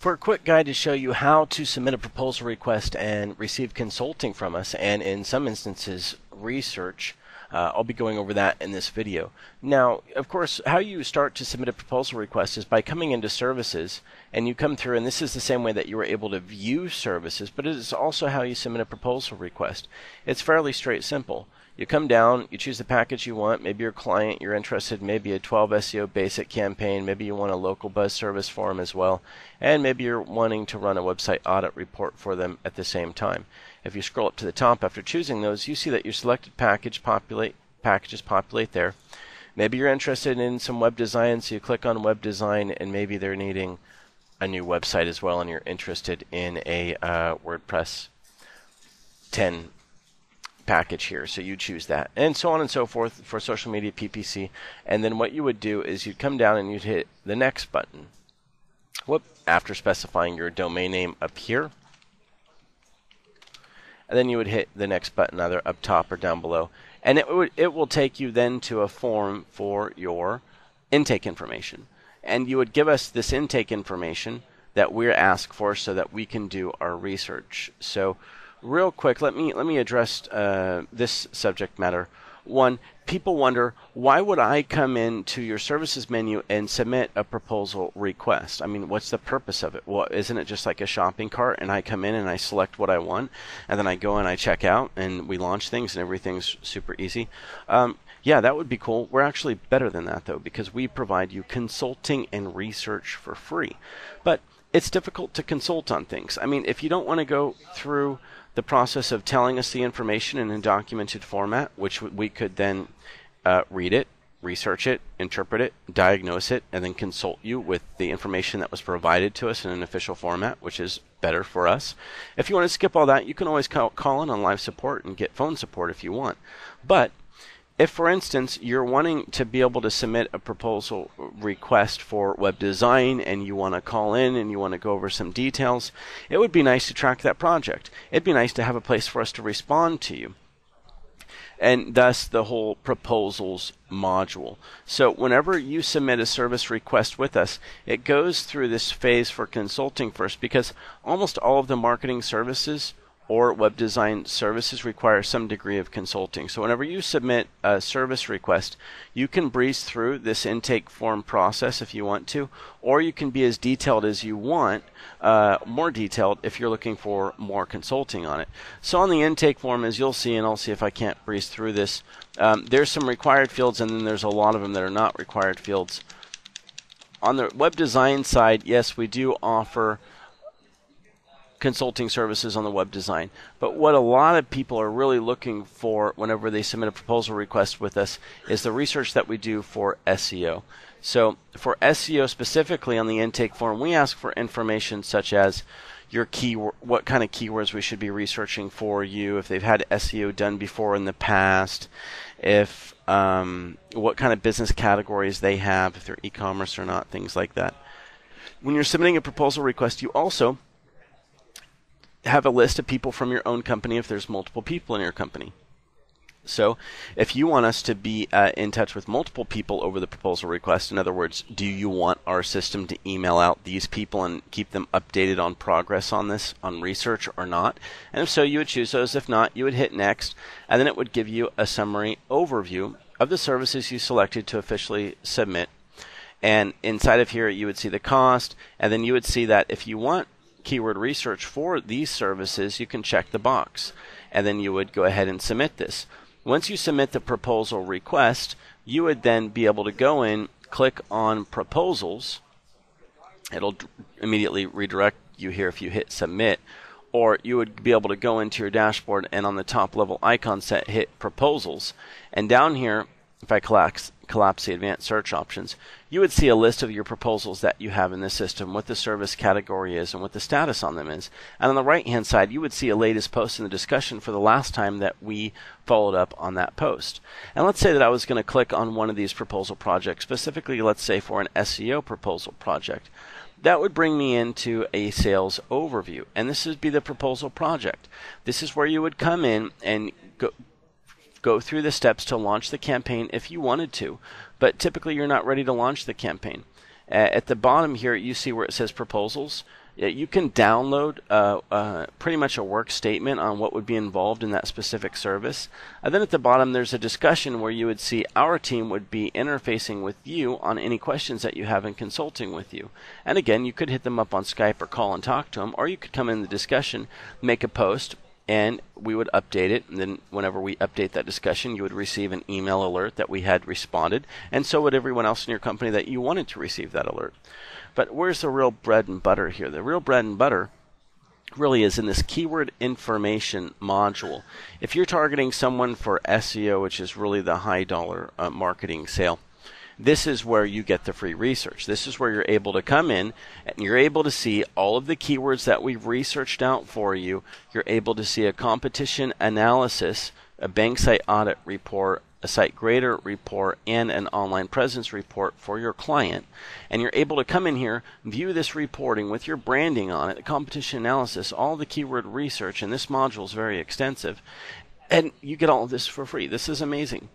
For a quick guide to show you how to submit a proposal request and receive consulting from us, and in some instances research, I'll be going over that in this video. Now, of course, how you start to submit a proposal request is by coming into services, and you come through, and this is the same way that you were able to view services, but it is also how you submit a proposal request. It's fairly simple. You come down, you choose the package you want, maybe your client you're interested in, maybe a 12 SEO basic campaign, maybe you want a local buzz service form as well, and maybe you're wanting to run a website audit report for them at the same time. If you scroll up to the top after choosing those, you see that your selected packages populate there. Maybe you're interested in some web design, so you click on web design, and maybe they're needing a new website as well, and you're interested in a WordPress 10 package here, so you choose that, and so on and so forth for social media PPC. And then what you would do is you'd come down and you'd hit the next button. After specifying your domain name up here, and then you would hit the next button either up top or down below, and it will take you then to a form for your intake information, and you would give us this intake information that we're asked for so that we can do our research. So real quick, let me address this subject matter. One, people wonder, why would I come into your services menu and submit a proposal request? I mean, what's the purpose of it? Well, isn't it just like a shopping cart, and I come in and I select what I want, and then I go and I check out, and we launch things, and everything's super easy? Yeah, that would be cool. We're actually better than that, though, because we provide you consulting and research for free. But it's difficult to consult on things. I mean, if you don't want to go through the process of telling us the information in a documented format, which we could then read it, research it, interpret it, diagnose it, and then consult you with the information that was provided to us in an official format, which is better for us. If you want to skip all that, you can always call in on live support and get phone support if you want. But if, for instance, you're wanting to be able to submit a proposal request for web design and you want to call in and you want to go over some details, it would be nice to track that project. It'd be nice to have a place for us to respond to you. And thus the whole proposals module. So whenever you submit a service request with us, it goes through this phase for consulting first, because almost all of the marketing services or web design services require some degree of consulting. So whenever you submit a service request, you can breeze through this intake form process if you want to, or you can be as detailed as you want, more detailed if you're looking for more consulting on it. So on the intake form, as you'll see, and I'll see if I can't breeze through this, there's some required fields, and then there's a lot of them that are not required fields. On the web design side, yes, we do offer consulting services on the web design. But what a lot of people are really looking for whenever they submit a proposal request with us is the research that we do for SEO. So for SEO specifically on the intake form, we ask for information such as your what kind of keywords we should be researching for you, if they've had SEO done before in the past, if what kind of business categories they have, if they're e-commerce or not, things like that. When you're submitting a proposal request, you also have a list of people from your own company if there's multiple people in your company. So if you want us to be in touch with multiple people over the proposal request, in other words, do you want our system to email out these people and keep them updated on progress on this, on research or not? And if so, you would choose those. If not, you would hit next, and then it would give you a summary overview of the services you selected to officially submit. And inside of here, you would see the cost, and then you would see that if you want keyword research for these services, you can check the box, and then you would go ahead and submit this. Once you submit the proposal request, you would then be able to go in, click on proposals. It'll immediately redirect you here if you hit submit, or you would be able to go into your dashboard and on the top level icon set, hit proposals, and down here, if I collapse the advanced search options, you would see a list of your proposals that you have in the system, what the service category is, and what the status on them is. And on the right-hand side, you would see a latest post in the discussion for the last time that we followed up on that post. And let's say that I was going to click on one of these proposal projects, specifically, let's say, for an SEO proposal project. That would bring me into a sales overview, and this would be the proposal project. This is where you would come in and go through the steps to launch the campaign if you wanted to, but typically you're not ready to launch the campaign. At the bottom here, you see where it says proposals. You can download pretty much a work statement on what would be involved in that specific service. And then at the bottom, there's a discussion where you would see our team would be interfacing with you on any questions that you have in consulting with you. And again, you could hit them up on Skype or call and talk to them, or you could come in the discussion, make a post, and we would update it. And then whenever we update that discussion, you would receive an email alert that we had responded, and so would everyone else in your company that you wanted to receive that alert. But where's the real bread and butter here? The real bread and butter really is in this keyword information module. If you're targeting someone for SEO, which is really the high dollar marketing sale, this is where you get the free research. This is where you're able to come in and you're able to see all of the keywords that we've researched out for you. You're able to see a competition analysis, a bank site audit report, a SiteGrader report, and an online presence report for your client. And you're able to come in here, view this reporting with your branding on it, the competition analysis, all the keyword research, and this module is very extensive. And you get all of this for free. This is amazing.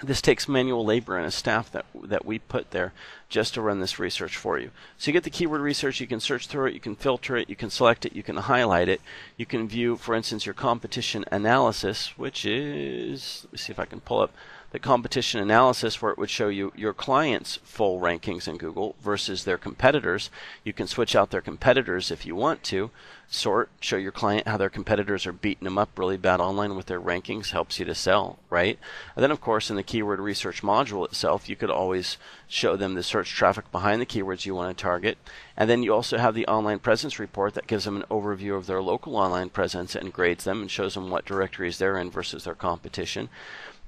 This takes manual labor and a staff that we put there just to run this research for you. So you get the keyword research, you can search through it, you can filter it, you can select it, you can highlight it, you can view, for instance, your competition analysis, which is, let me see if I can pull up the competition analysis where it would show you your clients' full rankings in Google versus their competitors. You can switch out their competitors if you want to. Sort, show your client how their competitors are beating them up really bad online with their rankings, helps you to sell, right? And then, of course, in the keyword research module itself, you could always show them the search traffic behind the keywords you want to target. And then you also have the online presence report that gives them an overview of their local online presence and grades them and shows them what directories they're in versus their competition,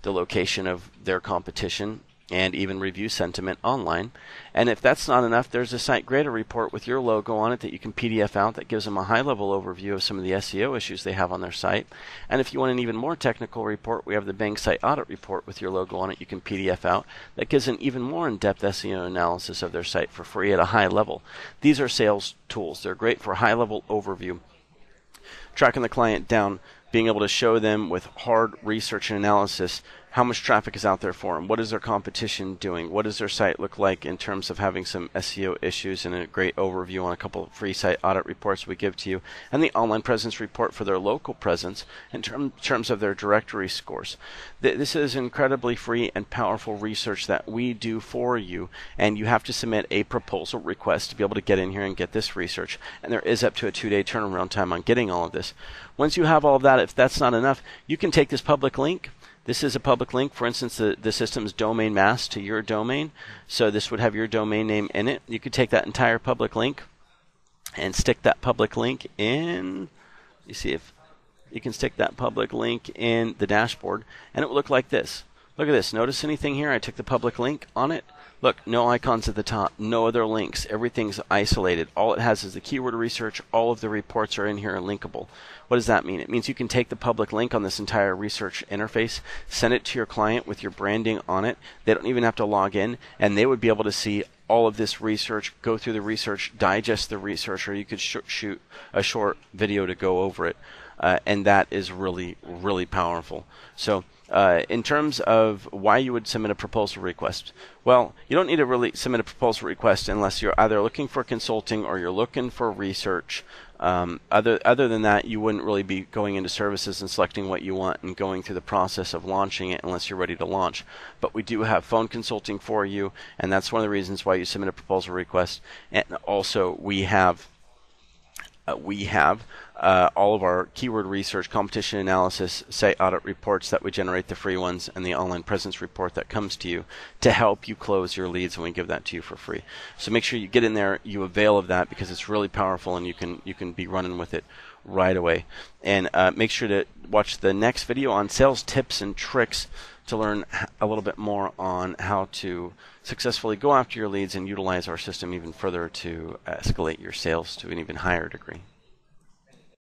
the location of their competition, and even review sentiment online. And if that's not enough, there's a SiteGrader report with your logo on it that you can PDF out that gives them a high-level overview of some of the SEO issues they have on their site. And if you want an even more technical report, we have the Bank Site Audit report with your logo on it you can PDF out that gives an even more in-depth SEO analysis of their site for free at a high level. These are sales tools. They're great for high-level overview, tracking the client down, being able to show them with hard research and analysis how much traffic is out there for them, what is their competition doing, what does their site look like in terms of having some SEO issues, and a great overview on a couple of free site audit reports we give to you, and the online presence report for their local presence in terms of their directory scores. This is incredibly free and powerful research that we do for you, and you have to submit a proposal request to be able to get in here and get this research, and there is up to a 2-day turnaround time on getting all of this. Once you have all of that, if that's not enough, you can take this public link. This is a public link, for instance, the system's domain mask to your domain. So this would have your domain name in it. You could take that entire public link and stick that public link in. You see if you can stick that public link in the dashboard, and it will look like this. Look at this. Notice anything here? I took the public link on it. Look, no icons at the top, no other links. Everything's isolated. All it has is the keyword research. All of the reports are in here and linkable. What does that mean? It means you can take the public link on this entire research interface, send it to your client with your branding on it. They don't even have to log in, and they would be able to see all of this research, go through the research, digest the research, or you could shoot a short video to go over it. And that is really, really powerful. So in terms of why you would submit a proposal request, well, you don't need to really submit a proposal request unless you're either looking for consulting or you're looking for research. Other than that, you wouldn't really be going into services and selecting what you want and going through the process of launching it unless you're ready to launch. But we do have phone consulting for you, and that's one of the reasons why you submit a proposal request. And also, we have all of our keyword research, competition analysis, site audit reports that we generate, the free ones, and the online presence report that comes to you to help you close your leads, and we give that to you for free. So make sure you get in there, you avail of that because it's really powerful, and you can be running with it right away. And make sure to watch the next video on sales tips and tricks to learn a little bit more on how to successfully go after your leads and utilize our system even further to escalate your sales to an even higher degree.